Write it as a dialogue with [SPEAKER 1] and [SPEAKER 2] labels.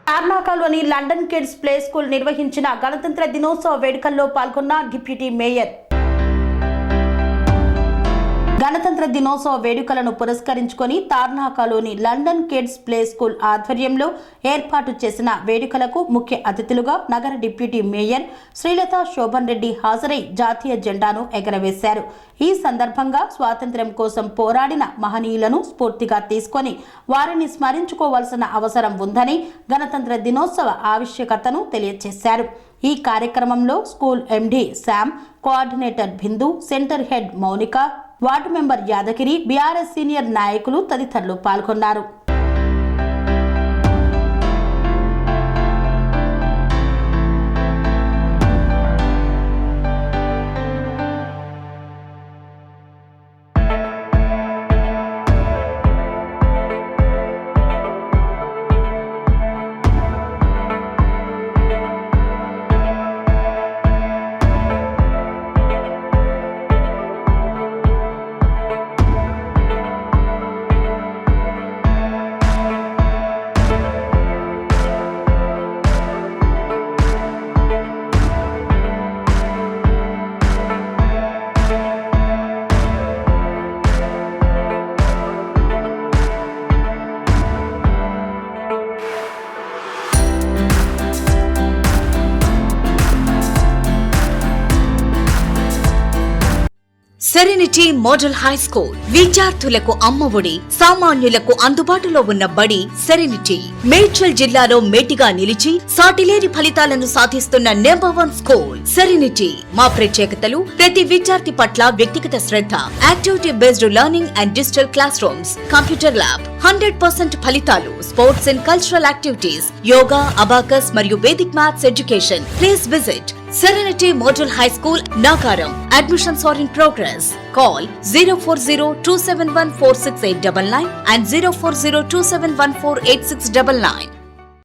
[SPEAKER 1] తార్నాకలోని London kids play school నిర్వహించిన గణతంత్ర దినోత్సవ వేడుకల్లో పాల్గొన్న డిప్యూటీ మేయర్. గణతంత్ర దినోత్సవ వేడుకలను పురస్కరించుకొని తార్నాకలోని లండన్ కిడ్స్ ప్లే స్కూల్ ఆధ్వర్యంలో ఏర్పాటు చేసిన వేడుకలకు ముఖ్య అతిథులుగా నగర డిప్యూటీ మేయర్ శ్రీలత శోభన్ రెడ్డి హాజరై జాతీయ జెండాను ఎగరవేశారు. ఈ సందర్భంగా స్వాతంత్ర్యం కోసం పోరాడిన మహనీయులను స్ఫూర్తిగా తీసుకొని వారిని స్మరించుకోవాల్సిన అవసరం ఉందని గణతంత్ర దినోత్సవ ఆవశ్యకతను తెలియజేశారు. ఈ కార్యక్రమంలో school MD Sam, coordinator Bindu, centre head Mounika, ward member Yadagiri, BRS senior నాయకులు తదితరులు పాల్గొన్నారు.
[SPEAKER 2] సెరెనిటీ మోడల్ హై స్కూల్ విద్యార్థులకు అమ్మఒడి, సామాన్యులకు అందుబాటులో ఉన్న బడి సెరెనిటీ. మేడ్చల్ జిల్లాలో మేటిగా నిలిచి సాటిలేని ఫలితాలను సాధిస్తున్న నెంబర్ 1 స్కూల్ సెరెనిటీ. మా ప్రత్యేకతలు ప్రతి విద్యార్థి పట్ల వ్యక్తిగత శ్రద్ధ, activity based learning and digital classrooms, computer lab, 100% ఫలితాలు, sports and cultural activities, yoga, abacus మరియు Vedic maths education. Please visit Serenity Model High School, Nagaram. Admissions are in progress. Call 040-271-46899 and 040-271-48699.